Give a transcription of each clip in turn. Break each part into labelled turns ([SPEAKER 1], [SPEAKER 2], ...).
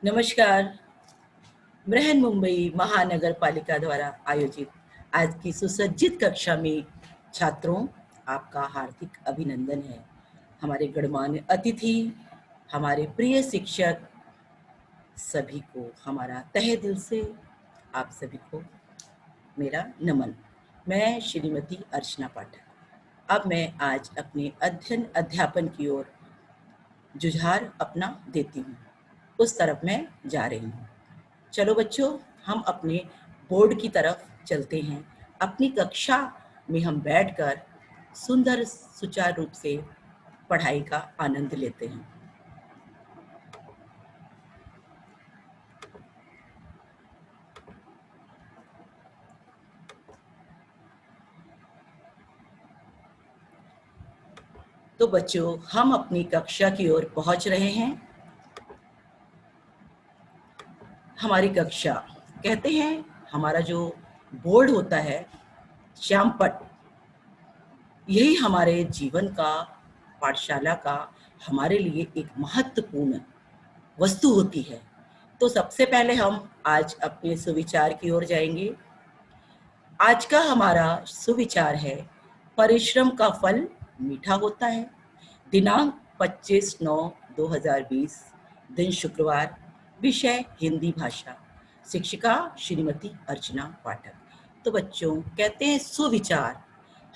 [SPEAKER 1] नमस्कार। बृहन मुंबई महानगर पालिका द्वारा आयोजित आज की सुसज्जित कक्षा में छात्रों, आपका हार्दिक अभिनंदन है। हमारे गणमान्य अतिथि, हमारे प्रिय शिक्षक, सभी को हमारा तहे दिल से आप सभी को मेरा नमन। मैं श्रीमती अर्चना पाठक। अब मैं आज अपने अध्ययन अध्यापन की ओर जुझार अपना देती हूँ। उस तरफ मैं जा रही हूँ। चलो बच्चों, हम अपने बोर्ड की तरफ चलते हैं। अपनी कक्षा में हम बैठकर सुंदर सुचारू रूप से पढ़ाई का आनंद लेते हैं। तो बच्चों, हम अपनी कक्षा की ओर पहुंच रहे हैं। हमारी कक्षा, कहते हैं हमारा जो बोर्ड होता है, श्यामपट, यही हमारे जीवन का, पाठशाला का हमारे लिए एक महत्वपूर्ण वस्तु होती है। तो सबसे पहले हम आज अपने सुविचार की ओर जाएंगे। आज का हमारा सुविचार है, परिश्रम का फल मीठा होता है। दिनांक 25/9/2020, दिन शुक्रवार, विषय हिंदी भाषा, शिक्षिका श्रीमती अर्चना पाठक। तो बच्चों, कहते हैं सुविचार,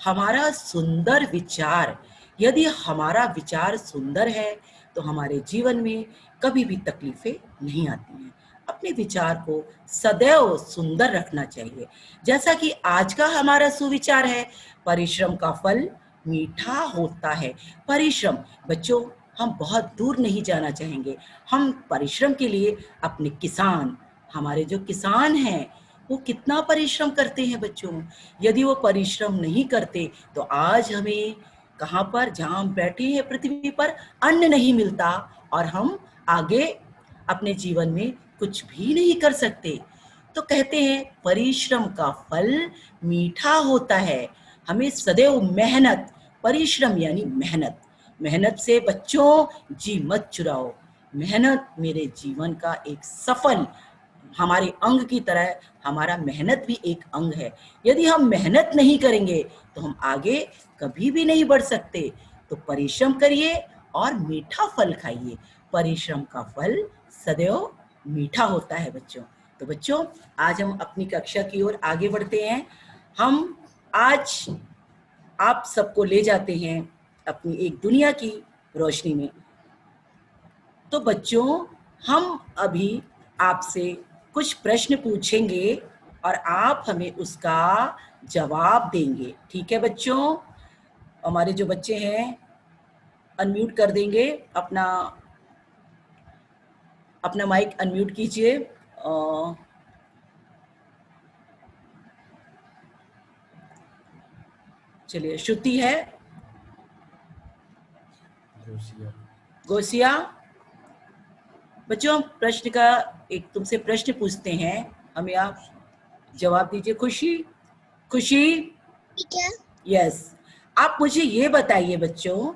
[SPEAKER 1] हमारा सुंदर विचार। यदि हमारा विचार सुंदर है तो हमारे जीवन में कभी भी तकलीफें नहीं आती हैं। अपने विचार को सदैव सुंदर रखना चाहिए। जैसा कि आज का हमारा सुविचार है, परिश्रम का फल मीठा होता है। परिश्रम, बच्चों, हम बहुत दूर नहीं जाना चाहेंगे। हम परिश्रम के लिए अपने किसान, हमारे जो किसान हैं, वो कितना परिश्रम करते हैं बच्चों। यदि वो परिश्रम नहीं करते तो आज हमें कहाँ पर, जहाँ हम बैठे हैं पृथ्वी पर, अन्न नहीं मिलता और हम आगे अपने जीवन में कुछ भी नहीं कर सकते। तो कहते हैं परिश्रम का फल मीठा होता है। हमें सदैव मेहनत, परिश्रम यानी मेहनत, मेहनत से बच्चों जी मत चुराओ। मेहनत मेरे जीवन का एक सफल, हमारे अंग की तरह हमारा मेहनत भी एक अंग है। यदि हम मेहनत नहीं करेंगे तो हम आगे कभी भी नहीं बढ़ सकते। तो परिश्रम करिए और मीठा फल खाइए। परिश्रम का फल सदैव मीठा होता है बच्चों। तो बच्चों, आज हम अपनी कक्षा की ओर आगे बढ़ते हैं। हम आज आप सबको ले जाते हैं अपनी एक दुनिया की रोशनी में। तो बच्चों, हम अभी आपसे कुछ प्रश्न पूछेंगे और आप हमें उसका जवाब देंगे। ठीक है बच्चों? हमारे जो बच्चे हैं अनम्यूट कर देंगे, अपना माइक अनम्यूट कीजिए। चलिए, श्रुति है, गोसिया। बच्चों, प्रश्न का एक तुमसे प्रश्न पूछते हैं, हमें आप जवाब दीजिए। खुशी, खुशी,
[SPEAKER 2] ठीक है।
[SPEAKER 1] यस। आप मुझे ये बताइए बच्चों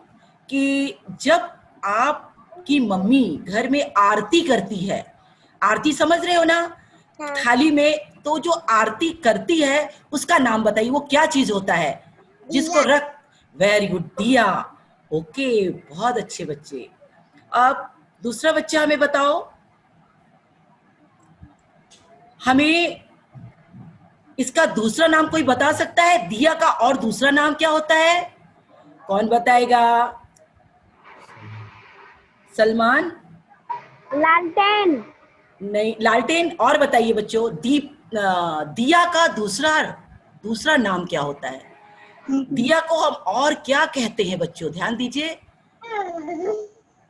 [SPEAKER 1] कि जब आपकी मम्मी घर में आरती करती है, आरती समझ रहे हो ना,
[SPEAKER 2] हाँ।
[SPEAKER 1] थाली में, तो जो आरती करती है उसका नाम बताइए, वो क्या चीज होता है जिसको
[SPEAKER 2] दिया।
[SPEAKER 1] रख। वेरी गुड, दिया। ओके, बहुत अच्छे बच्चे। अब दूसरा बच्चा हमें बताओ, हमें इसका दूसरा नाम कोई बता सकता है? दिया का और दूसरा नाम क्या होता है? कौन बताएगा? सलमान?
[SPEAKER 2] लालटेन।
[SPEAKER 1] नहीं, लालटेन। और बताइए बच्चों, दिया का दूसरा नाम क्या होता है? दिया को हम और क्या कहते हैं बच्चों? ध्यान दीजिए।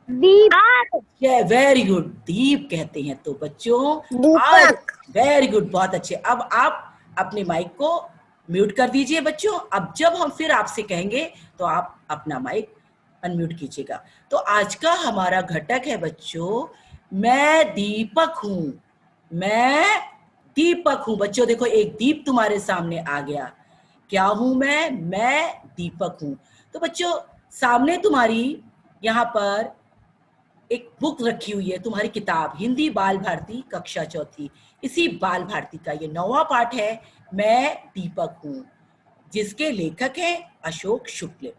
[SPEAKER 2] दीपक।
[SPEAKER 1] वेरी गुड, दीप कहते हैं। तो बच्चों, आज
[SPEAKER 2] दीपक।
[SPEAKER 1] वेरी गुड, बहुत अच्छे। अब आप अपने माइक को म्यूट कर दीजिए बच्चों। अब जब हम फिर आपसे कहेंगे तो आप अपना माइक अनम्यूट कीजिएगा। तो आज का हमारा घटक है बच्चों, मैं दीपक हूं। मैं दीपक हूं। बच्चों देखो, एक दीप तुम्हारे सामने आ गया। क्या हूं मैं दीपक हूं। तो बच्चों, सामने तुम्हारी यहाँ पर एक बुक रखी हुई है, तुम्हारी किताब हिंदी बाल भारती कक्षा चौथी। इसी बाल भारती का ये 9वां पाठ है, मैं दीपक हूँ, जिसके लेखक हैं अशोक शुक्ल।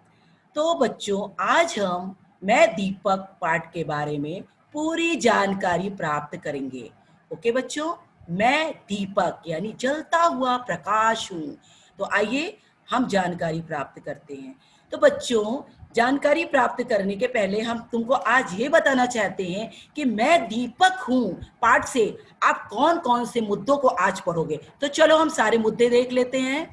[SPEAKER 1] तो बच्चों, आज हम मैं दीपक पाठ के बारे में पूरी जानकारी प्राप्त करेंगे। ओके बच्चों, मैं दीपक यानी जलता हुआ प्रकाश हूँ। तो आइए हम जानकारी प्राप्त करते हैं। तो बच्चों, जानकारी प्राप्त करने के पहले हम तुमको आज ये बताना चाहते हैं कि मैं दीपक हूँ पाठ से आप कौन कौन से मुद्दों को आज पढ़ोगे। तो चलो हम सारे मुद्दे देख लेते हैं।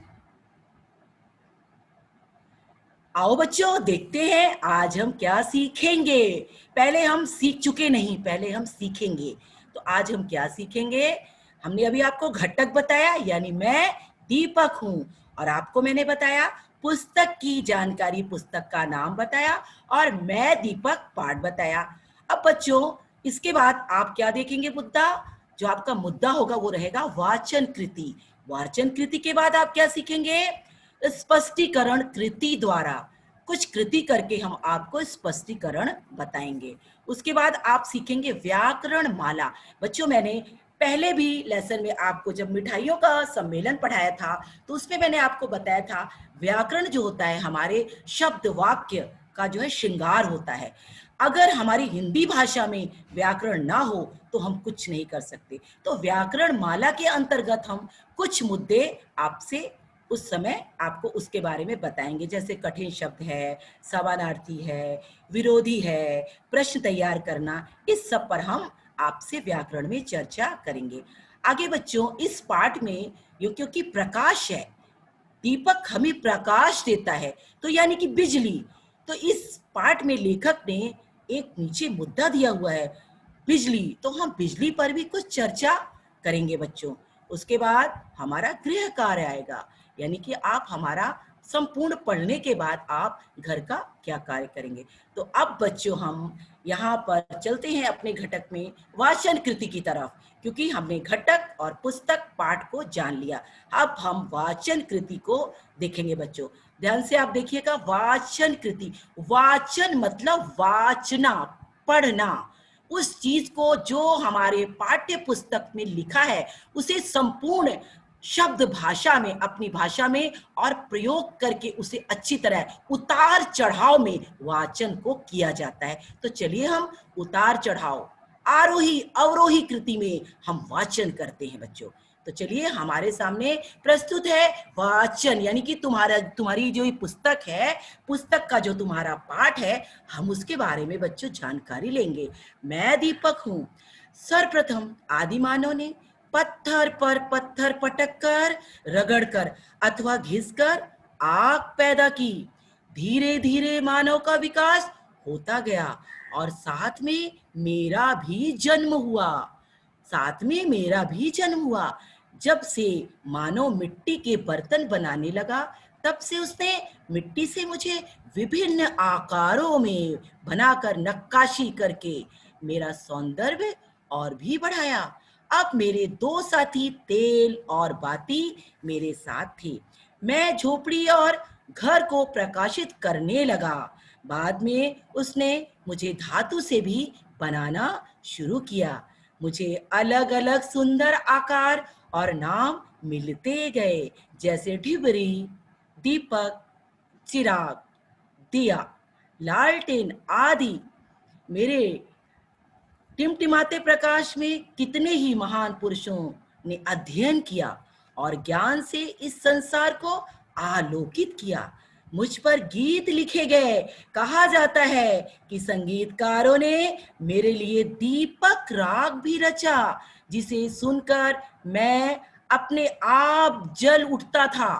[SPEAKER 1] आओ बच्चों, देखते हैं आज हम क्या सीखेंगे। पहले हम सीख चुके नहीं, पहले हम सीखेंगे। तो आज हम क्या सीखेंगे? हमने अभी आपको घटक बताया, यानी मैं दीपक हूं, और आपको मैंने बताया पुस्तक की जानकारी, पुस्तक का नाम बताया, और मैं दीपक पाठ बताया। अब बच्चों, इसके बाद आप क्या देखेंगे? मुद्दा, जो आपका मुद्दा होगा वो रहेगा वाचन कृति। वाचन कृति के बाद आप क्या सीखेंगे? स्पष्टीकरण कृति द्वारा कुछ कृति करके हम आपको स्पष्टीकरण बताएंगे। उसके बाद आप सीखेंगे व्याकरण माला। बच्चों, मैंने पहले भी लेसन में आपको जब मिठाइयों का सम्मेलन पढ़ाया था, तो उसमें मैंने आपको बताया था व्याकरण जो होता है हमारे शब्द वाक्य का जो है श्रृंगार होता है। अगर हमारी हिंदी भाषा में व्याकरण ना हो तो हम कुछ नहीं कर सकते। तो व्याकरण माला के अंतर्गत हम कुछ मुद्दे आपसे उस समय आपको उसके बारे में बताएंगे, जैसे कठिन शब्द है, समानार्थी है, विरोधी है, प्रश्न तैयार करना, इस सब पर हम आपसे व्याकरण में चर्चा करेंगे। आगे बच्चों, इस पाठ में क्योंकि प्रकाश है, दीपक हमें प्रकाश देता है, तो यानी कि बिजली। तो इस पाठ में लेखक ने एक नीचे मुद्दा दिया हुआ है, बिजली। तो हम बिजली पर भी कुछ चर्चा करेंगे बच्चों। उसके बाद हमारा गृह कार्य आएगा, यानी कि आप हमारा संपूर्ण पढ़ने के बाद आप घर का क्या कार्य करेंगे। तो अब बच्चों, हम यहाँ पर चलते हैं अपने घटक में वाचन कृति की तरफ, क्योंकि हमने घटक और पुस्तक पाठ को जान लिया। अब हम वाचन कृति को देखेंगे बच्चों। ध्यान से आप देखिएगा, वाचन कृति, वाचन मतलब वाचना, पढ़ना। उस चीज को जो हमारे पाठ्य पुस्तक में लिखा है उसे संपूर्ण शब्द भाषा में, अपनी भाषा में और प्रयोग करके उसे अच्छी तरह उतार चढ़ाव में वाचन को किया जाता है। तो चलिए हम उतार चढ़ाव, आरोही अवरोही कृति में हम वाचन करते हैं बच्चों। तो चलिए, हमारे सामने प्रस्तुत है वाचन, यानी कि तुम्हारी जो ये पुस्तक है, पुस्तक का जो तुम्हारा पाठ है, हम उसके बारे में बच्चों जानकारी लेंगे। मैं दीपक हूं। सर्वप्रथम आदि मानव ने पत्थर पर पत्थर पटक कर, रगड़ कर अथवा घिस कर आग पैदा की। धीरे धीरे मानव का विकास होता गया और साथ में मेरा भी जन्म हुआ। साथ में मेरा भी जन्म हुआ। जब से मानव मिट्टी के बर्तन बनाने लगा, तब से उसने मिट्टी से मुझे विभिन्न आकारों में बनाकर नक्काशी करके मेरा सौंदर्य और भी बढ़ाया। अब मेरे दो साथी तेल और बाती मेरे साथ थे। मैं झोपड़ी और घर को प्रकाशित करने लगा। बाद में उसने मुझे धातु से भी बनाना शुरू किया। मुझे अलग अलग सुंदर आकार और नाम मिलते गए, जैसे ढिबरी, दीपक, चिराग, दिया, लालटेन आदि। मेरे टिमटिमाते प्रकाश में कितने ही महान पुरुषों ने अध्ययन किया और ज्ञान से इस संसार को आलोकित किया। मुझ पर गीत लिखे गए। कहा जाता है कि संगीतकारों ने मेरे लिए दीपक राग भी रचा, जिसे सुनकर मैं अपने आप जल उठता था।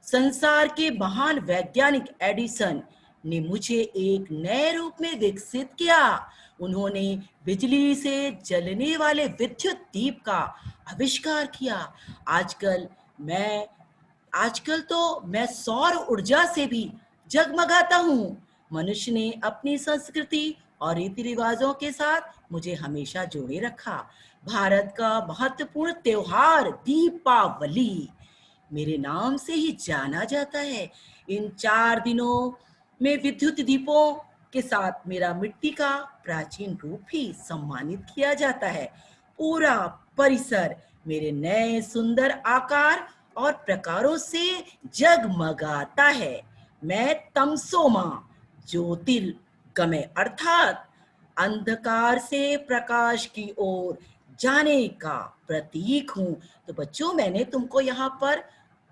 [SPEAKER 1] संसार के महान वैज्ञानिक एडिसन ने मुझे एक नए रूप में विकसित किया। उन्होंने बिजली से जलने वाले विद्युत दीप का आविष्कार किया। आजकल मैं आजकल तो मैं सौर ऊर्जा से भी जगमगाता हूँ। मनुष्य ने अपनी संस्कृति और रीति रिवाजों के साथ मुझे हमेशा जोड़े रखा। भारत का महत्वपूर्ण त्योहार दीपावली मेरे नाम से ही जाना जाता है। इन 4 दिनों में विद्युत दीपों के साथ मेरा मिट्टी का प्राचीन रूप भी सम्मानित किया जाता है। पूरा परिसर मेरे नए सुंदर आकार और प्रकारों से जगमगाता है। मैं तमसोमा ज्योतिर्गमय अर्थात अंधकार से प्रकाश की ओर जाने का प्रतीक हूं। तो बच्चों, मैंने तुमको यहाँ पर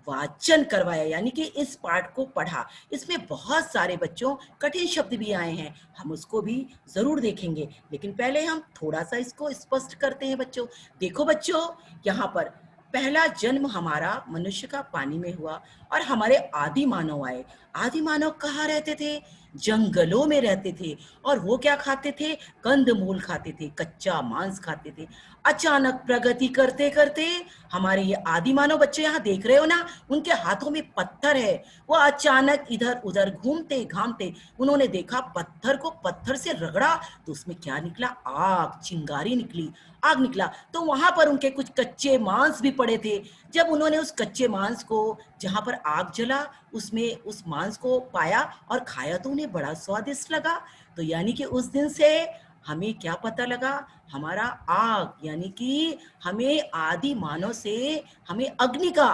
[SPEAKER 1] वाचन करवाया, यानी कि इस पाठ को पढ़ा। इसमें बहुत सारे बच्चों कठिन शब्द भी आए हैं, हम उसको भी जरूर देखेंगे, लेकिन पहले हम थोड़ा सा इसको स्पष्ट करते हैं बच्चों। देखो बच्चों, यहाँ पर पहला जन्म हमारा मनुष्य का पानी में हुआ और हमारे आदि मानव आए। आदि मानव कहाँ रहते थे? जंगलों में रहते थे। और वो क्या खाते थे? कंदमूल खाते थे, कच्चा मांस खाते थे। अचानक प्रगति करते करते हमारे ये आदि मानव बच्चे यहाँ देख रहे हो ना, उनके हाथों में पत्थर है। वो अचानक इधर उधर घूमते घामते उन्होंने देखा पत्थर को, पत्थर से रगड़ा तो उसमें क्या निकला? आग, चिंगारी निकली, आग निकला। तो वहां पर उनके कुछ कच्चे मांस भी पड़े थे। जब उन्होंने उस कच्चे मांस को, जहां पर आग जला, उसमें उस मांस को पाया और खाया तो उन्हें बड़ा स्वादिष्ट लगा। तो यानी कि उस दिन से हमें क्या पता लगा? हमारा आग, यानी कि हमें आदि मानव से हमें अग्नि का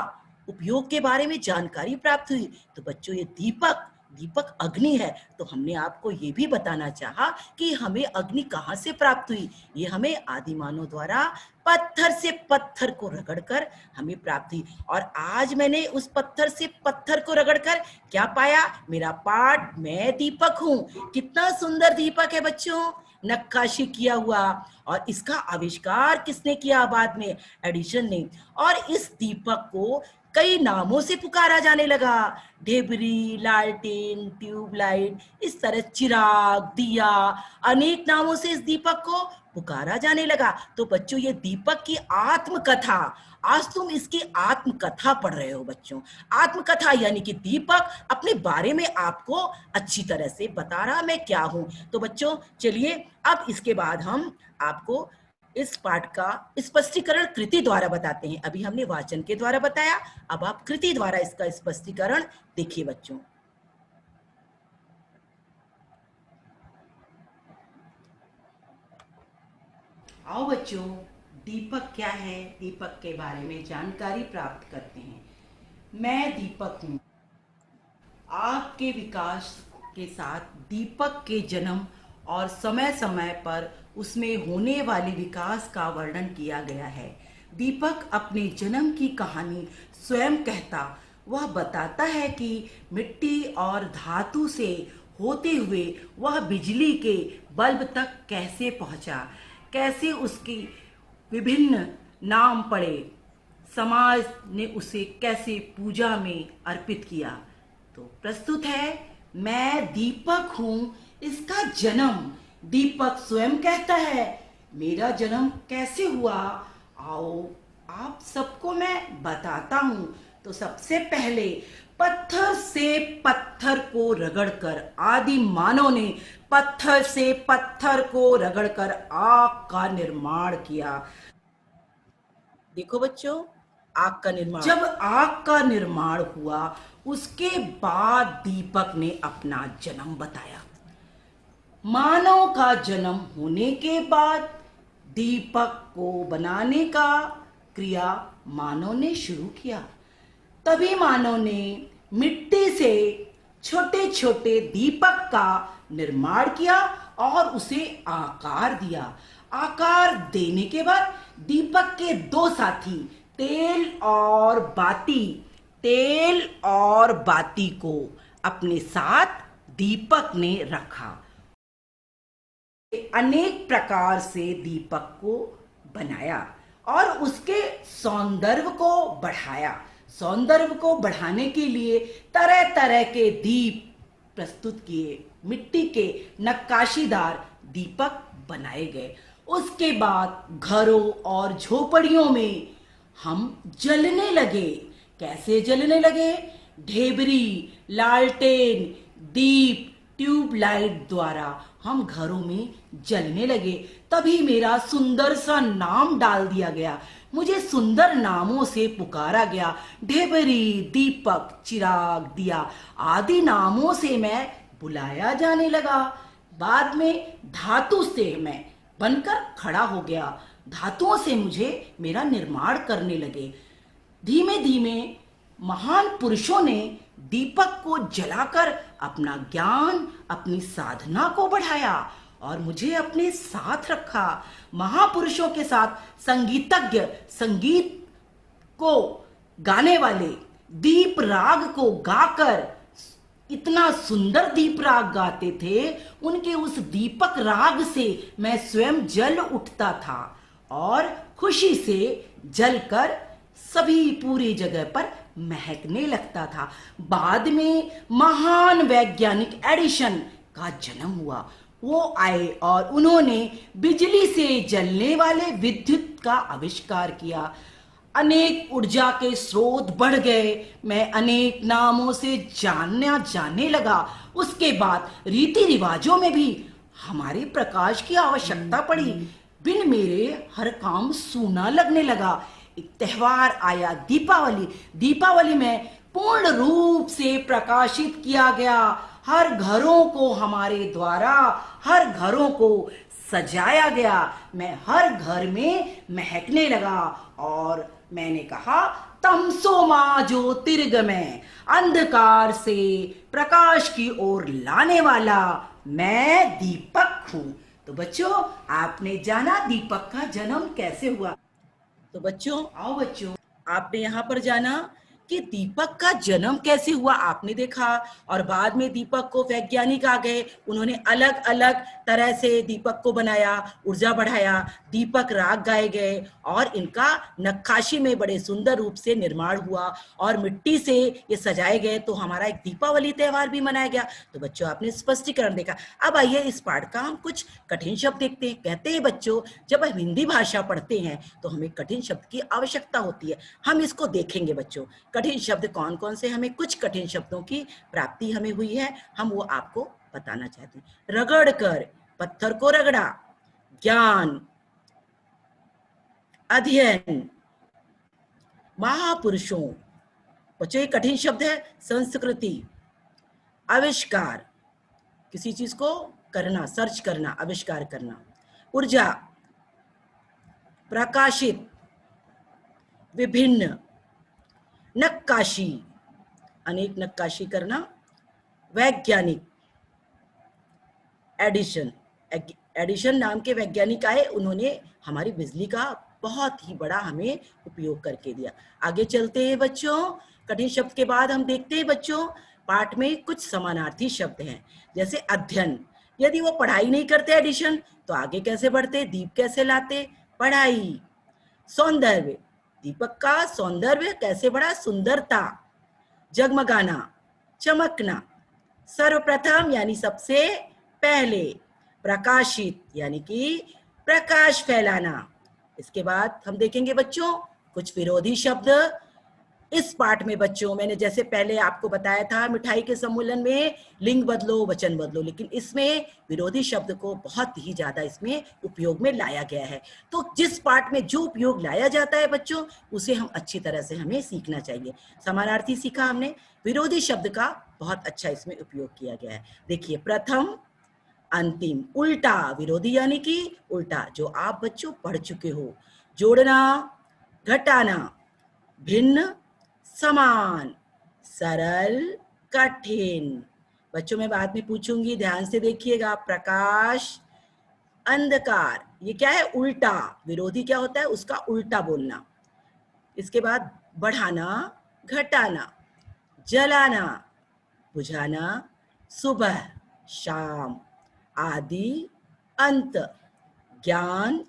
[SPEAKER 1] उपयोग के बारे में जानकारी प्राप्त हुई। तो बच्चों, ये दीपक दीपक अग्नि है। तो हमने आपको ये भी बताना चाहा कि हमें अग्नि कहाँ से प्राप्त हुई। ये हमें आदि मानव द्वारा पत्थर से पत्थर को रगड़कर हमें प्राप्त हुई। और आज मैंने उस पत्थर से पत्थर को रगड़कर क्या पाया? मेरा पाठ, मैं दीपक हूँ। कितना सुंदर दीपक है बच्चों, नक्काशी किया हुआ। और इसका आविष्कार किसने किया? बाद में एडिशन ने। और इस दीपक को कई नामों से पुकारा जाने लगा। ढेबरी, लालटेन, ट्यूबलाइट, इस तरह चिराग, दिया, अनेक नामों से इस दीपक को पुकारा जाने लगा। तो बच्चों, ये दीपक की आत्मकथा, आज तुम इसकी आत्मकथा पढ़ रहे हो बच्चों। आत्मकथा यानी कि दीपक अपने बारे में आपको अच्छी तरह से बता रहा मैं क्या हूं। तो बच्चों, चलिए अब इसके बाद हम आपको इस पाठ का स्पष्टीकरण कृति द्वारा बताते हैं। अभी हमने वाचन के द्वारा बताया, अब आप कृति द्वारा इसका स्पष्टीकरण देखिए बच्चों। आओ बच्चों, दीपक क्या है, दीपक के बारे में जानकारी प्राप्त करते हैं। मैं दीपक हूं। आपके विकास के साथ दीपक के जन्म और समय समय पर उसमें होने वाले विकास का वर्णन किया गया है। दीपक अपने जन्म की कहानी स्वयं कहता। वह बताता है कि मिट्टी और धातु से होते हुए वह बिजली के बल्ब तक कैसे पहुंचा, कैसे उसकी विभिन्न नाम पड़े, समाज ने उसे कैसे पूजा में अर्पित किया। तो प्रस्तुत है मैं दीपक हूं, इसका जन्म। दीपक स्वयं कहता है मेरा जन्म कैसे हुआ। आओ आप सबको मैं बताता हूं। तो सबसे पहले पत्थर से पत्थर को रगड़कर आदि मानव ने पत्थर से पत्थर को रगड़कर आग का निर्माण किया। देखो बच्चों, आग का निर्माण, जब आग का निर्माण हुआ उसके बाद दीपक ने अपना जन्म बताया। मानव का जन्म होने के बाद दीपक को बनाने का क्रिया मानव ने शुरू किया। तभी मानव ने मिट्टी से छोटे छोटे दीपक का निर्माण किया और उसे आकार दिया। आकार देने के बाद दीपक के दो साथी तेल और बाती को अपने साथ दीपक ने रखा। अनेक प्रकार से दीपक को बनाया और उसके सौंदर्य को बढ़ाया। सौंदर्य को बढ़ाने के लिए तरह तरह के दीप प्रस्तुत किए। मिट्टी के नक्काशीदार दीपक बनाए गए। उसके बाद घरों और झोपड़ियों में हम जलने लगे। कैसे जलने लगे? ढेबरी, लालटेन, दीप, ट्यूबलाइट द्वारा हम घरों में जलने लगे। तभी मेरा सुंदर सा नाम डाल दिया गया। मुझे सुंदर नामों से पुकारा गया। ढेबरी, दीपक, चिराग, दिया आदि नामों से मैं बुलाया जाने लगा। बाद में धातु से मैं बनकर खड़ा हो गया। धातुओं से मुझे मेरा निर्माण करने लगे। धीमे धीमे महान पुरुषों ने दीपक को जलाकर अपना ज्ञान, अपनी साधना को बढ़ाया और मुझे अपने साथ रखा। महापुरुषों के साथ संगीतज्ञ, संगीत को गाने वाले दीप राग को गाकर इतना सुंदर दीप राग गाते थे, उनके उस दीपक राग से मैं स्वयं जल उठता था और खुशी से जलकर सभी पूरी जगह पर महकने लगता था। बाद में महान वैज्ञानिक एडिशन का जन्म हुआ। वो आए और उन्होंने बिजली से जलने वाले विद्युत का आविष्कार किया। अनेक ऊर्जा के स्रोत बढ़ गए। मैं अनेक नामों से जानना जाने लगा। उसके बाद रीति रिवाजों में भी हमारे प्रकाश की आवश्यकता पड़ी। बिन मेरे हर काम सूना लगने लगा। एक त्योहार आया, दीपावली। दीपावली में पूर्ण रूप से प्रकाशित किया गया। हर घरों को हमारे द्वारा, हर घरों को सजाया गया। मैं हर घर में महकने लगा और मैंने कहा, तमसो मा ज्योतिर्गमय, अंधकार से प्रकाश की ओर लाने वाला मैं दीपक हूं। तो बच्चों, आपने जाना दीपक का जन्म कैसे हुआ। तो बच्चों, आओ बच्चों, आपने यहाँ पर जाना कि दीपक का जन्म कैसे हुआ, आपने देखा। और बाद में दीपक को वैज्ञानिक आ गए, उन्होंने अलग अलग तरह से दीपक को बनाया, ऊर्जा बढ़ाया, दीपक राग गाए गए और इनका नक्काशी में बड़े सुंदर रूप से निर्माण हुआ और मिट्टी से ये सजाए गए। तो हमारा एक दीपावली त्योहार भी मनाया गया। तो बच्चों, आपने स्पष्टीकरण देखा। अब आइए इस पाठ का हम कुछ कठिन शब्द देखते हैं। कहते हैं बच्चों, जब हम हिंदी भाषा पढ़ते हैं तो हमें कठिन शब्द की आवश्यकता होती है। हम इसको देखेंगे बच्चों, कठिन शब्द कौन कौन से, हमें कुछ कठिन शब्दों की प्राप्ति हमें हुई है, हम वो आपको बताना चाहते हैं। रगड़ कर, पत्थर को रगड़ा। ज्ञान, अध्ययन, महापुरुषों। बच्चों, ये कठिन शब्द है। संस्कृति, आविष्कार, किसी चीज को करना, सर्च करना, आविष्कार करना। ऊर्जा, प्रकाशित, विभिन्न। नक्काशी, अनेक नक्काशी करना। वैज्ञानिक, एडिशन। एडिशन नाम के वैज्ञानिक आए, उन्होंने हमारी बिजली का बहुत ही बड़ा हमें उपयोग करके दिया। आगे चलते हैं बच्चों। कठिन शब्द के बाद हम देखते हैं बच्चों, पाठ में कुछ समानार्थी शब्द हैं, जैसे अध्ययन। यदि वो पढ़ाई नहीं करते एडिशन, तो आगे कैसे बढ़ते, दीप कैसे लाते, पढ़ाई। सौंदर्य, दीपक का सौंदर्य कैसे बढ़ा, सुंदरता। जगमगाना, चमकना। सर्वप्रथम यानी सबसे पहले। प्रकाशित यानी कि प्रकाश फैलाना। इसके बाद हम देखेंगे बच्चों कुछ विरोधी शब्द। इस पाठ में बच्चों, मैंने जैसे पहले आपको बताया था मिठाई के सम्मेलन में लिंग बदलो वचन बदलो, लेकिन इसमें विरोधी शब्द को बहुत ही ज्यादा इसमें उपयोग में लाया गया है। तो जिस पाठ में जो उपयोग लाया जाता है बच्चों, उसे हम अच्छी तरह से हमें सीखना चाहिए। समानार्थी सीखा हमने, विरोधी शब्द का बहुत अच्छा इसमें उपयोग किया गया है। देखिए, प्रथम, अंतिम। उल्टा, विरोधी यानी कि उल्टा, जो आप बच्चों पढ़ चुके हो। जोड़ना, घटाना। भिन्न, समान। सरल, कठिन। बच्चों, मैं बाद में पूछूंगी, ध्यान से देखिएगा। प्रकाश, अंधकार, ये क्या है, उल्टा। विरोधी क्या होता है, उसका उल्टा बोलना। इसके बाद बढ़ाना, घटाना। जलाना, बुझाना। सुबह, शाम। आदि, अंत। ज्ञान,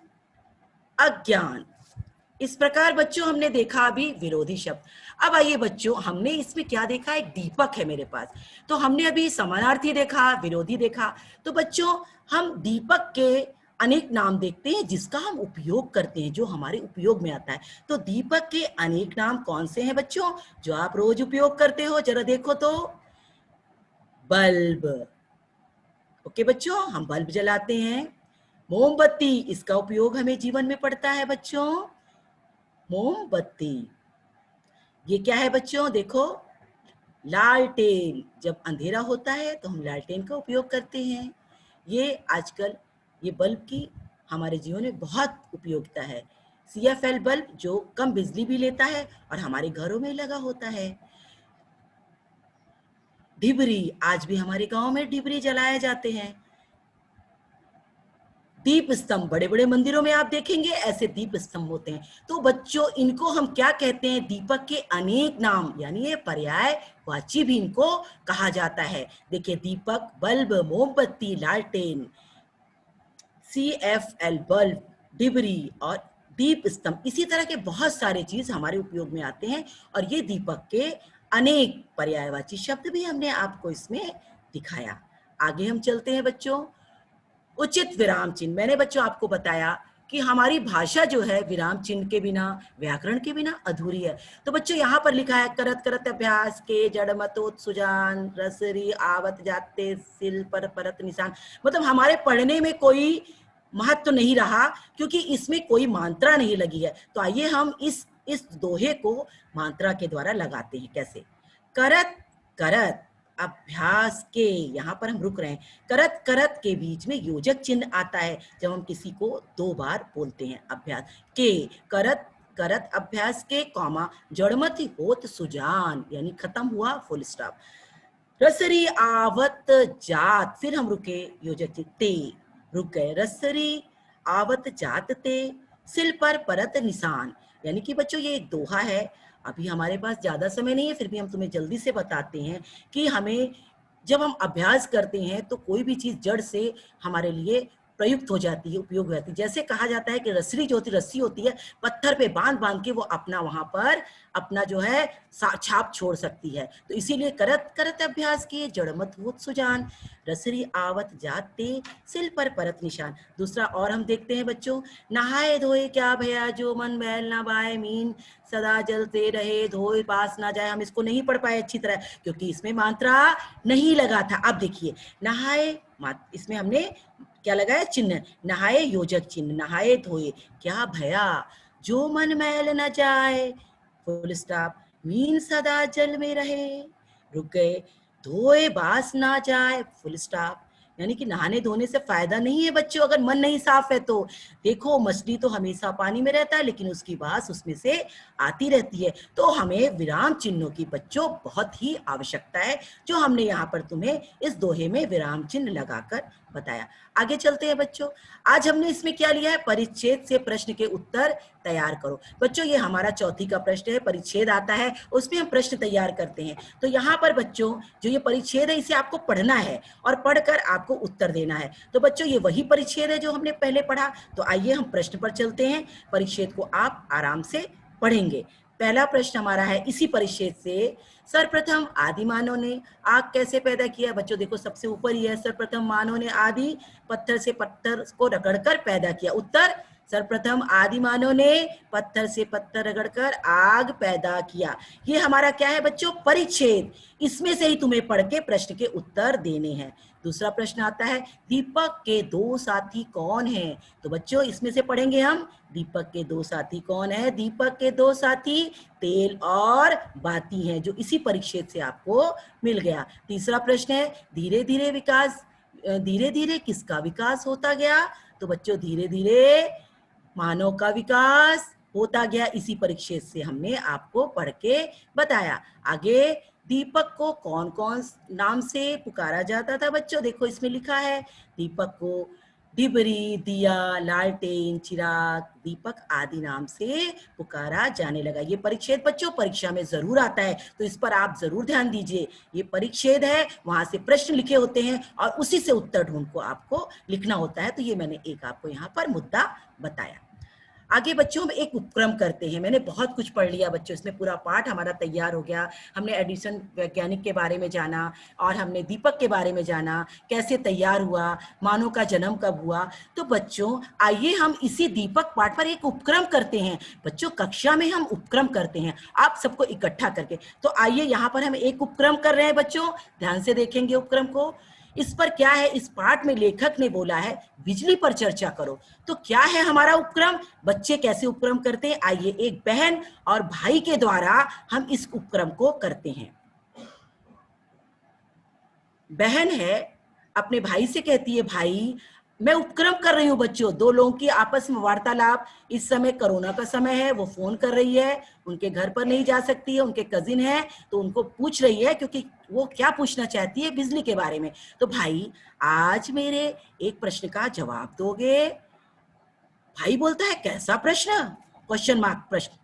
[SPEAKER 1] अज्ञान। इस प्रकार बच्चों हमने देखा अभी विरोधी शब्द। अब आइए बच्चों, हमने इसमें क्या देखा, एक दीपक है मेरे पास, तो हमने अभी समानार्थी देखा, विरोधी देखा। तो बच्चों, हम दीपक के अनेक नाम देखते हैं जिसका हम उपयोग करते हैं, जो हमारे उपयोग में आता है। तो दीपक के अनेक नाम कौन से हैं बच्चों, जो आप रोज उपयोग करते हो, जरा देखो तो। बल्ब, ओके बच्चों, हम बल्ब जलाते हैं। मोमबत्ती, इसका उपयोग हमें जीवन में पड़ता है बच्चों। मोमबत्ती। ये क्या है बच्चों, देखो, लालटेन। जब अंधेरा होता है तो हम लालटेन का उपयोग करते हैं। ये आजकल ये बल्ब की हमारे जीवन में बहुत उपयोगिता है। CFL बल्ब जो कम बिजली भी लेता है और हमारे घरों में लगा होता है। ढिबरी, आज भी हमारे गांव में ढिबरी जलाए जाते हैं। दीप स्तंभ, बड़े बड़े मंदिरों में आप देखेंगे ऐसे दीप स्तंभ होते हैं। तो बच्चों इनको हम क्या कहते हैं? दीपक के अनेक नाम, यानी ये पर्यायवाची भी इनको कहा जाता है। देखिए, दीपक, बल्ब, मोमबत्ती, लालटेन, CFL बल्ब, डिबरी और दीप स्तंभ, इसी तरह के बहुत सारे चीज हमारे उपयोग में आते हैं। और ये दीपक के अनेक पर्यायवाची शब्द भी हमने आपको इसमें दिखाया। आगे हम चलते हैं बच्चों। उचित विराम चिन्ह, मैंने बच्चों आपको बताया कि हमारी भाषा जो है विराम चिन्ह के बिना, व्याकरण के बिना अधूरी है। तो बच्चों यहाँ पर लिखा है करत करत अभ्यास के जड़मतोत सुजान रसरी आवत जाते सिल पर परत निशान। मतलब हमारे पढ़ने में कोई महत्व तो नहीं रहा क्योंकि इसमें कोई मात्रा नहीं लगी है। तो आइए हम इस दोहे को मात्रा के द्वारा लगाते हैं। कैसे? करत करत अभ्यास के, यहाँ पर हम रुक रहे हैं। करत करत के बीच में योजक चिन्ह आता है जब हम किसी को 2 बार बोलते हैं। अभ्यास के, करत करत अभ्यास के, कॉमा जड़मति होत सुजान, यानी खत्म हुआ, फुल स्टॉप। रसरी आवत जात, फिर हम रुके, योजक चिन्ह ते, रुक गए। रसरी आवत जात ते, सिल पर परत निशान, यानी कि बच्चों ये एक दोहा है। अभी हमारे पास ज्यादा समय नहीं है, फिर भी हम तुम्हें जल्दी से बताते हैं कि हमें जब हम अभ्यास करते हैं तो कोई भी चीज जड़ से हमारे लिए प्रयुक्त हो जाती है, उपयोग हो जाती है। जैसे कहा जाता है कि रसरी जो होती, रस्सी होती है, पत्थर पे बांध बांध के वो अपना वहां पर अपना जो है छाप छोड़ सकती है। तो इसीलिए करत करत अभ्यास किए जड़मत होत सुजान, रसरी आवत जाते सिल पर परत निशान। दूसरा और हम देखते हैं बच्चों, नहाए धोए क्या भया जो मन मैल ना बाए मीन सदा जलते रहे धोए पास ना जाए। हम इसको नहीं पढ़ पाए अच्छी तरह क्योंकि इसमें मात्रा नहीं लगा था। अब देखिए, नहाए, इसमें हमने क्या लगाया? चिन्ह। नहाए योजक चिन्ह, नहाए धोए क्या भया जो मन मैल न जाए, फुल स्टॉप। मीन सदा जल में रहे, रुक गए। धोए बास ना जाए, फुल स्टॉप। यानी कि नहाने धोने से फायदा नहीं है बच्चों अगर मन नहीं साफ है तो। देखो, मछली तो हमेशा पानी में रहता है लेकिन उसकी बास उसमें से आती रहती है। तो हमें विराम चिन्हों की बच्चों बहुत ही आवश्यकता है, जो हमने यहाँ पर तुम्हें इस दोहे में विराम चिन्ह लगाकर बताया। आगे चलते हैं बच्चों। आज हमने इसमें क्या लिया है? परिच्छेद से प्रश्न के उत्तर तैयार करो। बच्चों ये हमारा चौथी का प्रश्न है, परिच्छेद आता है उसमें हम प्रश्न तैयार करते हैं। तो यहाँ पर बच्चों जो ये परिच्छेद है इसे आपको पढ़ना है और पढ़कर आपको उत्तर देना है। तो बच्चों ये वही परिच्छेद है जो हमने पहले पढ़ा। तो आइए हम प्रश्न पर चलते हैं। परिच्छेद को आप आराम से पढ़ेंगे। पहला प्रश्न हमारा है इसी परिच्छेद से, सर्वप्रथम आदि मानव ने आग कैसे पैदा किया? बच्चों देखो सबसे ऊपर ही है, सर्वप्रथम मानव ने आदि पत्थर से पत्थर को रगड़कर पैदा किया। उत्तर, सर्वप्रथम आदि मानव ने पत्थर से पत्थर रगड़कर आग पैदा किया। ये हमारा क्या है बच्चों? परिच्छेद। इसमें से ही तुम्हें पढ़ के प्रश्न के उत्तर देने हैं। दूसरा प्रश्न आता है, दीपक के 2 साथी कौन हैं? तो बच्चों इसमें से पढ़ेंगे हम, दीपक के 2 साथी कौन है? दीपक के 2 साथी तेल और बाती हैं, जो इसी परिच्छेद से आपको मिल गया। तीसरा प्रश्न है, धीरे धीरे किसका विकास होता गया? तो बच्चों धीरे धीरे मानव का विकास होता गया। इसी परिच्छेद से हमने आपको पढ़ के बताया। आगे, दीपक को कौन कौन नाम से पुकारा जाता था? बच्चों देखो इसमें लिखा है, दीपक को डिबरी, दिया, लालटेन, चिराग, दीपक आदि नाम से पुकारा जाने लगा। ये परिच्छेद बच्चों परीक्षा में जरूर आता है, तो इस पर आप जरूर ध्यान दीजिए। ये परिच्छेद है, वहां से प्रश्न लिखे होते हैं और उसी से उत्तर ढूंढ को आपको लिखना होता है। तो ये मैंने एक आपको यहाँ पर मुद्दा बताया। आगे बच्चों हम एक उपक्रम करते हैं। मैंने बहुत कुछ पढ़ लिया बच्चों, इसमें पूरा पाठ हमारा तैयार हो गया। हमने एडिसन वैज्ञानिक के बारे में जाना और हमने दीपक के बारे में जाना, कैसे तैयार हुआ, मानव का जन्म कब हुआ। तो बच्चों आइए हम इसी दीपक पाठ पर एक उपक्रम करते हैं। बच्चों कक्षा में हम उपक्रम करते हैं आप सबको इकट्ठा करके। तो आइए यहाँ पर हम एक उपक्रम कर रहे हैं बच्चों, ध्यान से देखेंगे उपक्रम को। इस पर क्या है, इस पाठ में लेखक ने बोला है बिजली पर चर्चा करो। तो क्या है हमारा उपक्रम? बच्चे कैसे उपक्रम करते हैं, आइए एक बहन और भाई के द्वारा हम इस उपक्रम को करते हैं। बहन है, अपने भाई से कहती है, भाई मैं उपक्रम कर रही हूँ बच्चों, दो लोगों की आपस में वार्तालाप। इस समय कोरोना का समय है, वो फोन कर रही है, उनके घर पर नहीं जा सकती है, उनके कजिन है, तो उनको पूछ रही है, क्योंकि वो क्या पूछना चाहती है, बिजली के बारे में। तो भाई आज मेरे एक प्रश्न का जवाब दोगे? भाई बोलता है, कैसा प्रश्न? क्वेश्चन मार्क प्रश्न।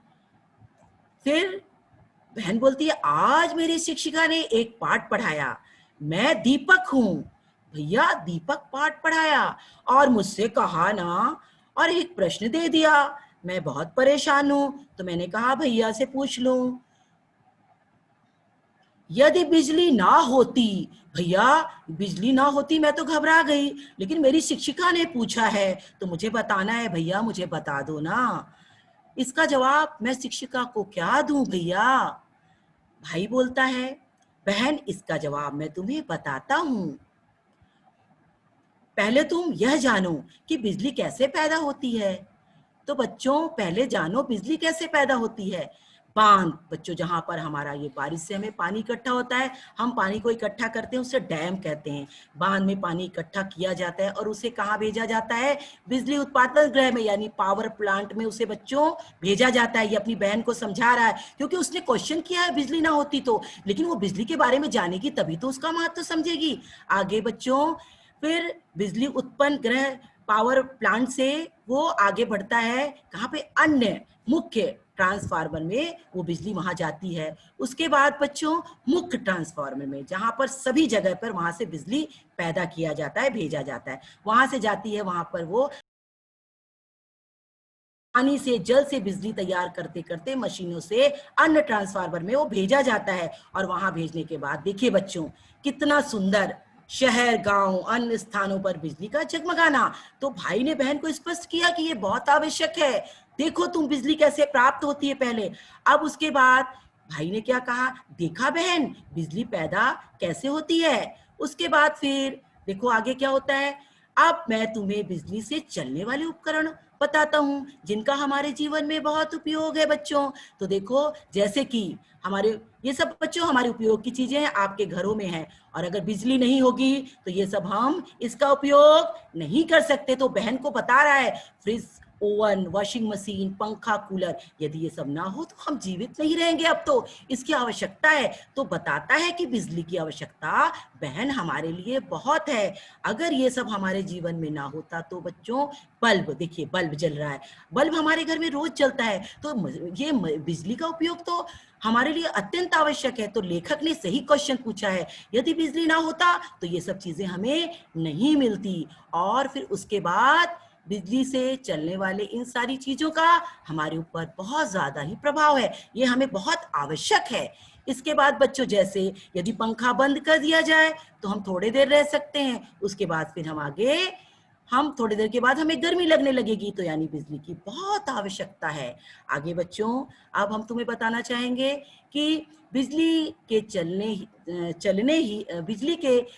[SPEAKER 1] फिर बहन बोलती है, आज मेरी शिक्षिका ने एक पाठ पढ़ाया, मैं दीपक हूं। भैया दीपक पाठ पढ़ाया और मुझसे कहा ना, और एक प्रश्न दे दिया। मैं बहुत परेशान हूं, तो मैंने कहा भैया से पूछ लूं। यदि बिजली ना होती, भैया बिजली ना होती मैं तो घबरा गई, लेकिन मेरी शिक्षिका ने पूछा है तो मुझे बताना है, भैया मुझे बता दो ना। इसका जवाब मैं शिक्षिका को क्या दूं भैया? भाई बोलता है, बहन इसका जवाब मैं तुम्हें बताता हूं। पहले तुम यह जानो कि बिजली कैसे पैदा होती है। तो बच्चों पहले जानो बिजली कैसे पैदा होती है। बांध, बच्चों जहां पर हमारा ये बारिश से हमें पानी इकट्ठा होता है, हम पानी को इकट्ठा करते हैं, उसे डैम कहते हैं। बांध में पानी इकट्ठा किया जाता है और उसे कहाँ भेजा जाता है? बिजली उत्पादन गृह में, यानी पावर प्लांट में उसे बच्चों भेजा जाता है। ये अपनी बहन को समझा रहा है, क्योंकि उसने क्वेश्चन किया है बिजली ना होती तो, लेकिन वो बिजली के बारे में जानेगी तभी तो उसका महत्व समझेगी। आगे बच्चों, फिर बिजली उत्पन्न गृह पावर प्लांट से वो आगे बढ़ता है कहाँ पे? अन्य मुख्य ट्रांसफार्मर में वो बिजली वहां जाती है। उसके बाद बच्चों मुख्य ट्रांसफार्मर में, जहां पर सभी जगह पर वहां से बिजली पैदा किया जाता है, भेजा जाता है, वहां से जाती है, वहां पर वो पानी से जल से बिजली तैयार करते करते मशीनों से अन्य ट्रांसफार्मर में वो भेजा जाता है। और वहां भेजने के बाद देखिए बच्चों कितना सुंदर, शहर गांव अन्य स्थानों पर बिजली का जगमगाना। तो भाई ने बहन को स्पष्ट किया कि ये बहुत आवश्यक है, देखो तुम बिजली कैसे प्राप्त होती है पहले। अब उसके बाद भाई ने क्या कहा, देखा बहन बिजली पैदा कैसे होती है। उसके बाद फिर देखो आगे क्या होता है। अब मैं तुम्हें बिजली से चलने वाले उपकरण बताता हूँ जिनका हमारे जीवन में बहुत उपयोग है बच्चों। तो देखो जैसे कि हमारे ये सब बच्चों हमारे उपयोग की चीजें हैं, आपके घरों में हैं, और अगर बिजली नहीं होगी तो ये सब हम इसका उपयोग नहीं कर सकते। तो बहन को बता रहा है, फ्रिज, ओवन, वॉशिंग मशीन, पंखा, कूलर, यदि ये सब ना हो तो हम जीवित नहीं रहेंगे, अब तो इसकी आवश्यकता है। तो बताता है कि बिजली की आवश्यकता बहन हमारे लिए बहुत है। अगर ये सब हमारे जीवन में ना होता तो बच्चों, बल्ब देखिए, बल्ब जल रहा है, बल्ब हमारे घर में रोज चलता है, तो ये बिजली का उपयोग तो हमारे लिए अत्यंत आवश्यक है। तो लेखक ने सही क्वेश्चन पूछा है, यदि बिजली ना होता तो ये सब चीजें हमें नहीं मिलती। और फिर उसके बाद बिजली से चलने वाले इन सारी चीजों का हमारे ऊपर बहुत ज्यादा ही प्रभाव है, ये हमें बहुत आवश्यक है। इसके बाद बच्चों जैसे यदि पंखा बंद कर दिया जाए तो हम थोड़ी देर रह सकते हैं, उसके बाद फिर हम थोड़ी देर के बाद हमें गर्मी लगने लगेगी, तो यानी बिजली की बहुत आवश्यकता है। आगे बच्चों अब हम तुम्हें बताना चाहेंगे कि बिजली के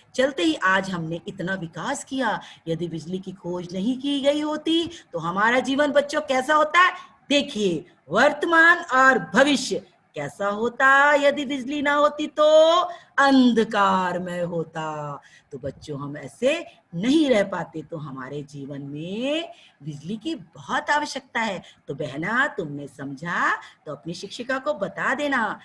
[SPEAKER 1] चलते ही आज हमने इतना विकास किया। यदि बिजली की खोज नहीं की गई होती तो हमारा जीवन बच्चों कैसा होता? देखिए वर्तमान और भविष्य कैसा होता। यदि बिजली ना होती तो अंधकार में होता। तो बच्चों हम ऐसे नहीं रह पाते, तो हमारे जीवन में बिजली की बहुत आवश्यकता है। तो बहना तुमने समझा तो अपनी शिक्षिका को बता देना।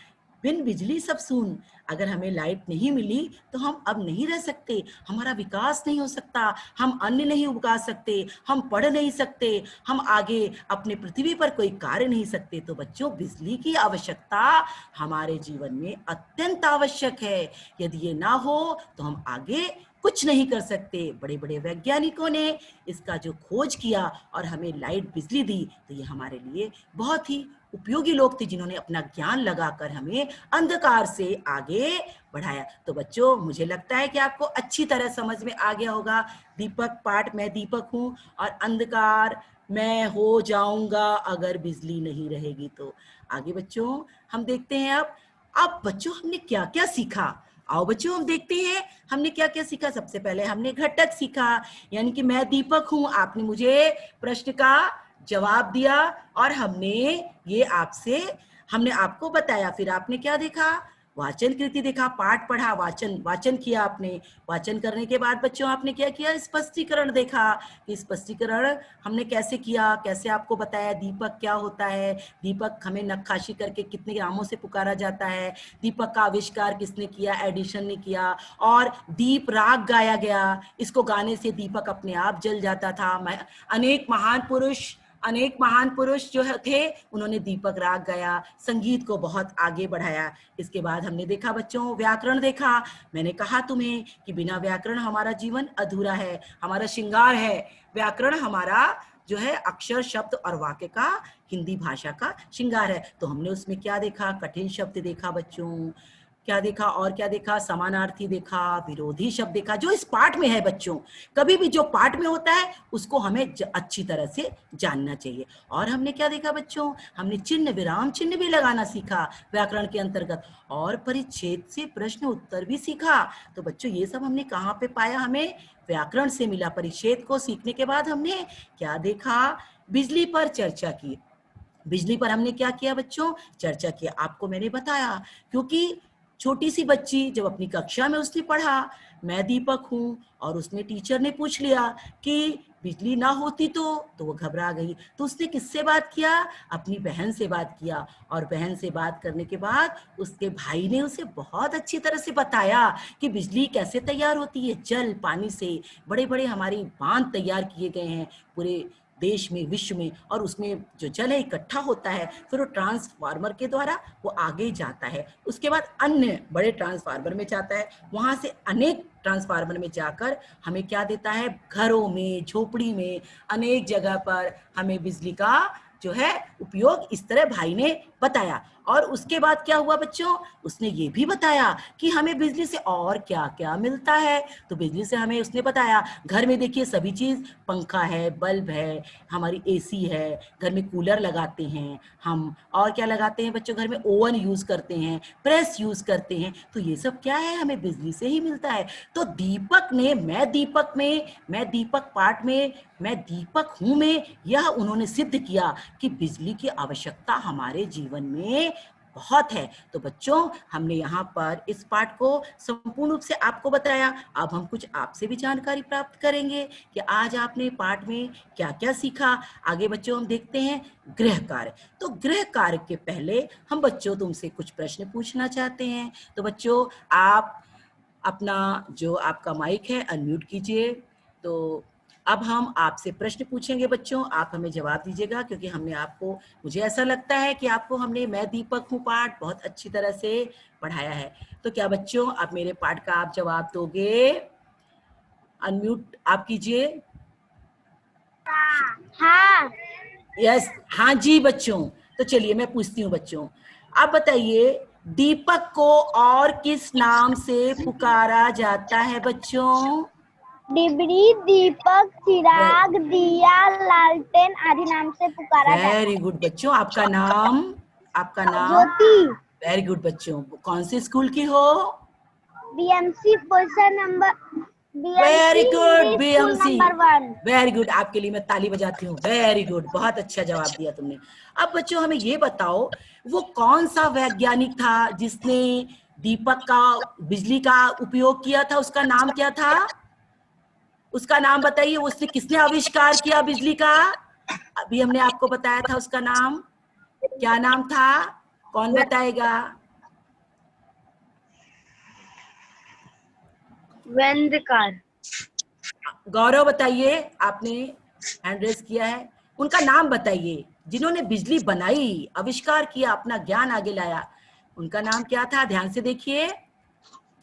[SPEAKER 1] बिन बिजली सब सून, अगर हमें लाइट नहीं मिली तो हम अब नहीं रह सकते, हमारा विकास नहीं हो सकता, हम अन्न नहीं उगा सकते, हम पढ़ नहीं सकते, हम आगे अपने पृथ्वी पर कोई कार्य नहीं सकते। तो बच्चों बिजली की आवश्यकता हमारे जीवन में अत्यंत आवश्यक है। यदि ये ना हो तो हम आगे कुछ नहीं कर सकते। बड़े बड़े वैज्ञानिकों ने इसका जो खोज किया और हमें लाइट बिजली दी, तो ये हमारे लिए बहुत ही उपयोगी लोग थे जिन्होंने अपना ज्ञान लगाकर हमें अंधकार से आगे बढ़ाया। तो बच्चों मुझे लगता है कि आपको अच्छी तरह समझ में आ गया होगा। दीपक पाठ, मैं दीपक हूँ, और अंधकार मैं हो जाऊंगा अगर बिजली नहीं रहेगी तो। आगे बच्चों हम देखते हैं अब बच्चों हमने क्या क्या सीखा। आओ बच्चों हम देखते हैं हमने क्या क्या सीखा। सबसे पहले हमने घटक सीखा, यानी कि मैं दीपक हूं, आपने मुझे प्रश्न का जवाब दिया और हमने आपको बताया। फिर आपने क्या देखा? वाचन कृति देखा, पाठ पढ़ा, वाचन किया आपने। वाचन करने के बाद बच्चों आपने क्या किया, स्पष्टीकरण देखा कि स्पष्टीकरण हमने कैसे किया, कैसे आपको बताया दीपक क्या होता है, दीपक हमें नक्काशी करके कितने नामों से पुकारा जाता है, दीपक का आविष्कार किसने किया, एडिशन ने किया, और दीप राग गाया गया, इसको गाने से दीपक अपने आप जल जाता था। अनेक महान पुरुष जो थे उन्होंने दीपक राग गाया, संगीत को बहुत आगे बढ़ाया। इसके बाद हमने देखा बच्चों व्याकरण देखा। मैंने कहा तुम्हें कि बिना व्याकरण हमारा जीवन अधूरा है, हमारा श्रृंगार है। व्याकरण हमारा जो है अक्षर, शब्द और वाक्य का, हिंदी भाषा का श्रृंगार है। तो हमने उसमें क्या देखा, कठिन शब्द देखा बच्चों, क्या देखा और क्या देखा, समानार्थी देखा, विरोधी शब्द देखा, जो इस पाठ में है बच्चों। कभी भी जो पाठ में होता है उसको हमें अच्छी तरह से जानना चाहिए। और हमने क्या देखा बच्चों, हमने चिन्ह, विराम चिन्ह भी लगाना सीखा व्याकरण के अंतर्गत, और परिच्छेद से प्रश्न उत्तर भी सीखा। तो बच्चों ये सब हमने कहाँ पे पाया, हमें व्याकरण से मिला। परिच्छेद को सीखने के बाद हमने क्या देखा, बिजली पर चर्चा की। बिजली पर हमने क्या किया बच्चों, चर्चा किया, आपको मैंने बताया। क्योंकि छोटी सी बच्ची जब अपनी कक्षा में उसने पढ़ा मैं दीपक हूँ, और उसने टीचर ने पूछ लिया कि बिजली ना होती तो वो घबरा गई। तो उसने किससे बात किया, अपनी बहन से बात किया, और बहन से बात करने के बाद उसके भाई ने उसे बहुत अच्छी तरह से बताया कि बिजली कैसे तैयार होती है, जल पानी से। बड़े बड़े हमारे बांध तैयार किए गए हैं पूरे देश में, विश्व में, और उसमें जो जल है इकट्ठा होता है, फिर वो ट्रांसफार्मर के द्वारा वो आगे जाता है, उसके बाद अन्य बड़े ट्रांसफार्मर में जाता है, वहां से अनेक ट्रांसफार्मर में जाकर हमें क्या देता है, घरों में, झोपड़ी में, अनेक जगह पर हमें बिजली का जो है उपयोग इस तरह भाई ने बताया। और उसके बाद क्या हुआ बच्चों, उसने ये भी बताया कि हमें बिजली से और क्या क्या मिलता है। तो बिजली से हमें उसने बताया, घर में देखिए सभी चीज, पंखा है, बल्ब है, हमारी एसी है, घर में कूलर लगाते हैं हम, और क्या लगाते हैं बच्चों, घर में ओवन यूज करते हैं, प्रेस यूज करते हैं। तो ये सब क्या है, हमें बिजली से ही मिलता है। तो दीपक ने मैं दीपक पाठ में मैं दीपक हूं में यह उन्होंने सिद्ध किया कि बिजली की आवश्यकता हमारे जीवन में बहुत है। तो बच्चों हमने यहाँ पर इस पाठ को संपूर्ण रूप से आपको बताया। अब हम कुछ आपसे भी जानकारी प्राप्त करेंगे कि आज आपने पाठ में क्या क्या सीखा। आगे बच्चों हम देखते हैं गृह कार्य। तो गृह कार्य के पहले हम बच्चों तुमसे कुछ प्रश्न पूछना चाहते हैं। तो बच्चों आप अपना जो आपका माइक है अनम्यूट कीजिए। तो अब हम आपसे प्रश्न पूछेंगे बच्चों, आप हमें जवाब दीजिएगा, क्योंकि हमने आपको, मुझे ऐसा लगता है कि आपको हमने मैं दीपक हूँ पाठ बहुत अच्छी तरह से पढ़ाया है। तो क्या बच्चों आप मेरे पाठ का आप जवाब दोगे? अनम्यूट आप कीजिए।
[SPEAKER 2] हाँ।
[SPEAKER 1] यस, हाँ जी बच्चों। तो चलिए मैं पूछती हूँ बच्चों, आप बताइए दीपक को और किस नाम से पुकारा जाता है बच्चों?
[SPEAKER 2] डिबरी, दीपक, चिराग, दिया, लालटेन आदि नाम से पुकारा जाता
[SPEAKER 1] वेरी गुड बच्चों, आपका नाम? आपका
[SPEAKER 2] है।
[SPEAKER 1] नाम?
[SPEAKER 2] ज्योति,
[SPEAKER 1] वेरी गुड बच्चों, कौन से स्कूल की हो?
[SPEAKER 2] BMC position number,
[SPEAKER 1] very
[SPEAKER 2] BMC
[SPEAKER 1] good,
[SPEAKER 2] Hindi school
[SPEAKER 1] BMC.
[SPEAKER 2] Number 1।
[SPEAKER 1] Very good, आपके लिए मैं ताली बजाती हूँ। वेरी गुड, बहुत अच्छा जवाब दिया तुमने। अब बच्चों हमें ये बताओ, वो कौन सा वैज्ञानिक था जिसने दीपक का, बिजली का उपयोग किया था, उसका नाम क्या था? उसका नाम बताइए, उसने किसने आविष्कार किया बिजली का? अभी हमने आपको बताया था उसका नाम, क्या नाम था? कौन बताएगा?
[SPEAKER 2] वेंद्रकर।
[SPEAKER 1] गौरव बताइए, आपने हैंड रेस किया है, उनका नाम बताइए जिन्होंने बिजली बनाई, आविष्कार किया, अपना ज्ञान आगे लाया। उनका नाम क्या था? ध्यान से देखिए।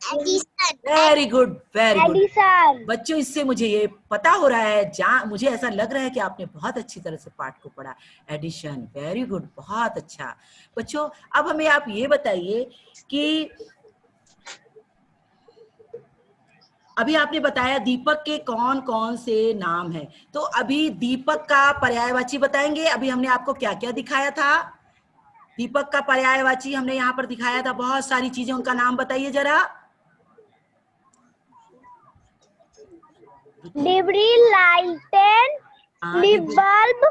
[SPEAKER 2] Edison.
[SPEAKER 1] Very good, very good
[SPEAKER 2] Edison.
[SPEAKER 1] बच्चों, इससे मुझे ये पता हो रहा है, मुझे ऐसा लग रहा है कि आपने बहुत अच्छी तरह से पाठ को पढ़ा। एडिशन, वेरी गुड, बहुत अच्छा बच्चों। अब हमें आप ये बताइए कि अभी आपने बताया दीपक के कौन कौन से नाम है, तो अभी दीपक का पर्यायवाची बताएंगे। अभी हमने आपको क्या क्या दिखाया था? दीपक का पर्यायवाची हमने यहाँ पर दिखाया था, बहुत सारी चीजें, उनका नाम बताइए जरा।
[SPEAKER 2] डिबरी, लालटेन,
[SPEAKER 1] हाँ,
[SPEAKER 2] tube bulb,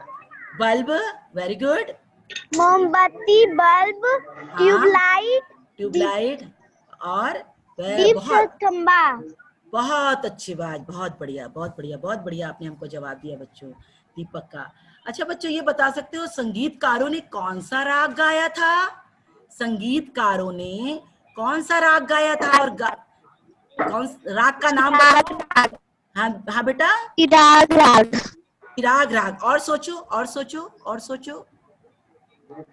[SPEAKER 1] bulb, very good.
[SPEAKER 2] मोमबत्ती, बल्ब,
[SPEAKER 1] हाँ,
[SPEAKER 2] ट्यूबलाइट,
[SPEAKER 1] ट्यूबलाइट और
[SPEAKER 2] दीप
[SPEAKER 1] बहुत
[SPEAKER 2] खंबा।
[SPEAKER 1] बहुत अच्छी बात, बहुत बढ़िया, बहुत बढ़िया, बहुत बढ़िया आपने हमको जवाब दिया बच्चों, दीपक का। अच्छा बच्चों, ये बता सकते हो संगीतकारों ने कौन सा राग गाया था? संगीतकारों ने कौन सा राग गाया था और कौन राग का नाम बताओ। हाँ हाँ बेटा,
[SPEAKER 2] चिराग राग।
[SPEAKER 1] चिराग राग। और सोचो, और सोचो, और सोचो,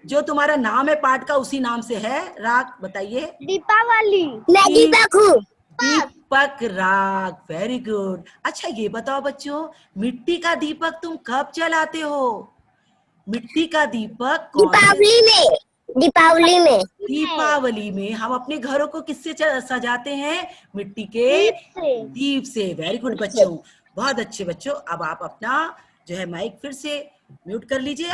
[SPEAKER 1] जो तुम्हारा नाम है पाठ का उसी नाम से है राग, बताइए।
[SPEAKER 2] दीपावली।
[SPEAKER 1] दीपक राग, वेरी गुड। अच्छा ये बताओ बच्चों, मिट्टी का दीपक तुम कब जलाते हो? मिट्टी का दीपक कौन से?
[SPEAKER 2] दीपावली में। दीपावली में।
[SPEAKER 1] दीपावली में। हम अपने घरों को किससे सजाते हैं? मिट्टी के
[SPEAKER 2] दीप से।
[SPEAKER 1] दीप से। वेरी गुड बच्चों, बहुत अच्छे बच्चों। अब आप अपना जो है माइक फिर से म्यूट कर लीजिए।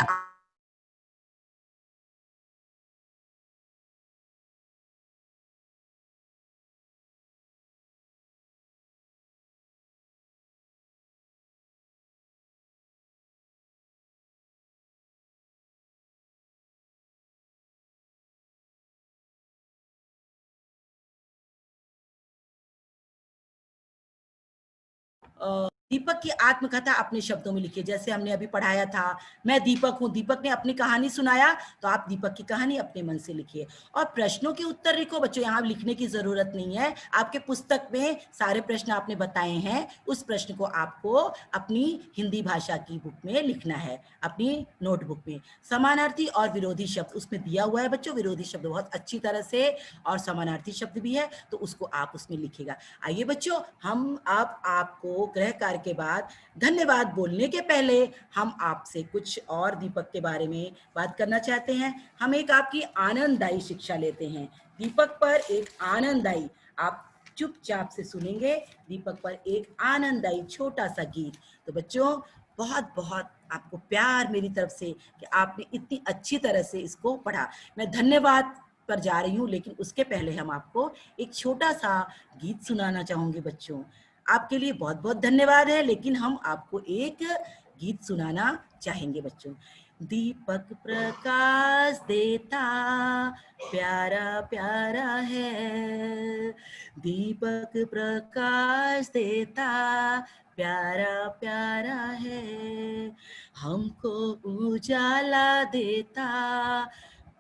[SPEAKER 1] दीपक की आत्मकथा अपने शब्दों में लिखिए। जैसे हमने अभी पढ़ाया था, मैं दीपक हूँ, दीपक ने अपनी कहानी सुनाया, तो आप दीपक की कहानी अपने मन से लिखिए। और प्रश्नों के उत्तर लिखो बच्चों, यहाँ लिखने की जरूरत नहीं है। आपके पुस्तक में सारे प्रश्न आपने बताए हैं, उस प्रश्न को आपको अपनी हिंदी भाषा की बुक में लिखना है, अपनी नोटबुक में। समानार्थी और विरोधी शब्द उसमें दिया हुआ है बच्चों, विरोधी शब्द बहुत अच्छी तरह से, और समानार्थी शब्द भी है, तो उसको आप उसमें लिखिएगा। आइए बच्चों, हम अब आपको गृह कार्य के बाद धन्यवाद बोलने के पहले हम आपसे कुछ और दीपक के बारे में बात करना चाहते हैं। हम एक आपकी आनंददायी शिक्षा लेते हैं दीपक पर, एक आनंददायी, आप चुपचाप से सुनेंगे दीपक पर एक आनंददायी छोटा सा गीत। तो बच्चों बहुत बहुत आपको प्यार मेरी तरफ से कि आपने इतनी अच्छी तरह से इसको पढ़ा। मैं धन्यवाद पर जा रही हूँ, लेकिन उसके पहले हम आपको एक छोटा सा गीत सुनाना चाहूंगी बच्चों। आपके लिए बहुत बहुत धन्यवाद है, लेकिन हम आपको एक गीत सुनाना चाहेंगे बच्चों। दीपक प्रकाश देता प्यारा प्यारा है, दीपक प्रकाश देता प्यारा प्यारा है, हमको उजाला देता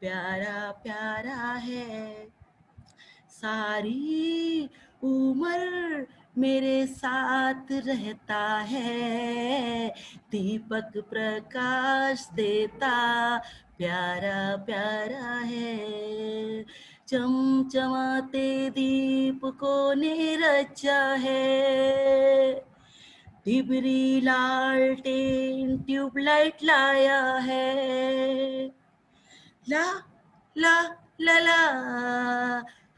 [SPEAKER 1] प्यारा प्यारा है, सारी उम्र मेरे साथ रहता है, दीपक प्रकाश देता प्यारा प्यारा है, चमचमाते दीप को ने रचा है, डिबरी लालटेन ट्यूबलाइट लाया है, ला ला ला ला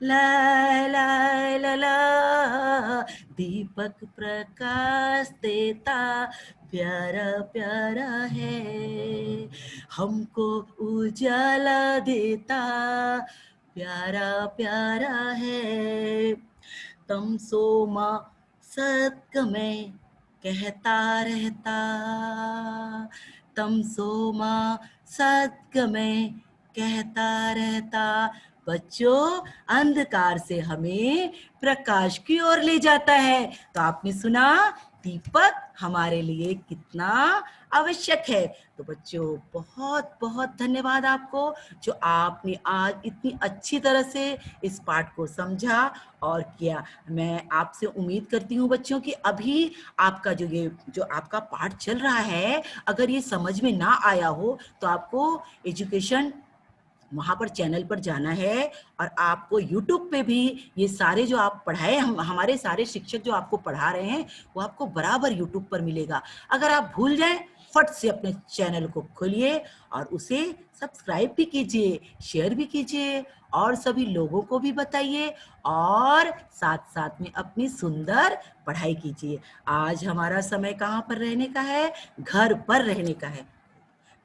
[SPEAKER 1] ला ला ला ला, दीपक प्रकाश देता प्यारा प्यारा है, हमको उजाला देता प्यारा प्यारा है, तमसोमा सत्कमय कहता रहता, तमसोमा सत्कमय कहता रहता। बच्चों, अंधकार से हमें प्रकाश की ओर ले जाता है। तो आपने सुना दीपक हमारे लिए कितना आवश्यक है। तो बच्चों बहुत बहुत धन्यवाद आपको, जो आपने आज इतनी अच्छी तरह से इस पाठ को समझा और किया। मैं आपसे उम्मीद करती हूँ बच्चों कि अभी आपका जो आपका पाठ चल रहा है, अगर ये समझ में ना आया हो तो आपको एजुकेशन वहाँ पर चैनल पर जाना है, और आपको YouTube पे भी ये सारे जो आप पढ़ाए, हमारे सारे शिक्षक जो आपको पढ़ा रहे हैं वो आपको बराबर YouTube पर मिलेगा। अगर आप भूल जाएं, फट से अपने चैनल को खोलिए और उसे सब्सक्राइब भी कीजिए, शेयर भी कीजिए, और सभी लोगों को भी बताइए, और साथ साथ में अपनी सुंदर पढ़ाई कीजिए। आज हमारा समय कहाँ पर रहने का है? घर पर रहने का है,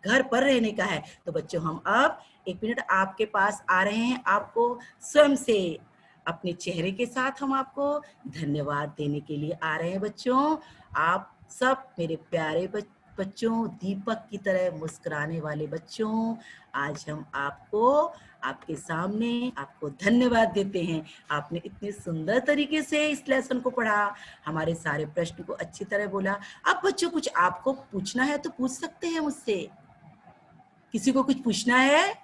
[SPEAKER 1] घर पर रहने का है। तो बच्चों हम अब 1 मिनट आपके पास आ रहे हैं, आपको स्वयं से अपने चेहरे के साथ हम आपको धन्यवाद देने के लिए आ रहे हैं बच्चों। आप सब मेरे प्यारे बच्चों, दीपक की तरह मुस्कुराने वाले बच्चों, आज हम आपके सामने आपको धन्यवाद देते हैं। आपने इतने सुंदर तरीके से इस लेसन को पढ़ा, हमारे सारे प्रश्न को अच्छी तरह बोला। अब बच्चों कुछ आपको पूछना है तो पूछ सकते हैं मुझसे। किसी को कुछ पूछना है?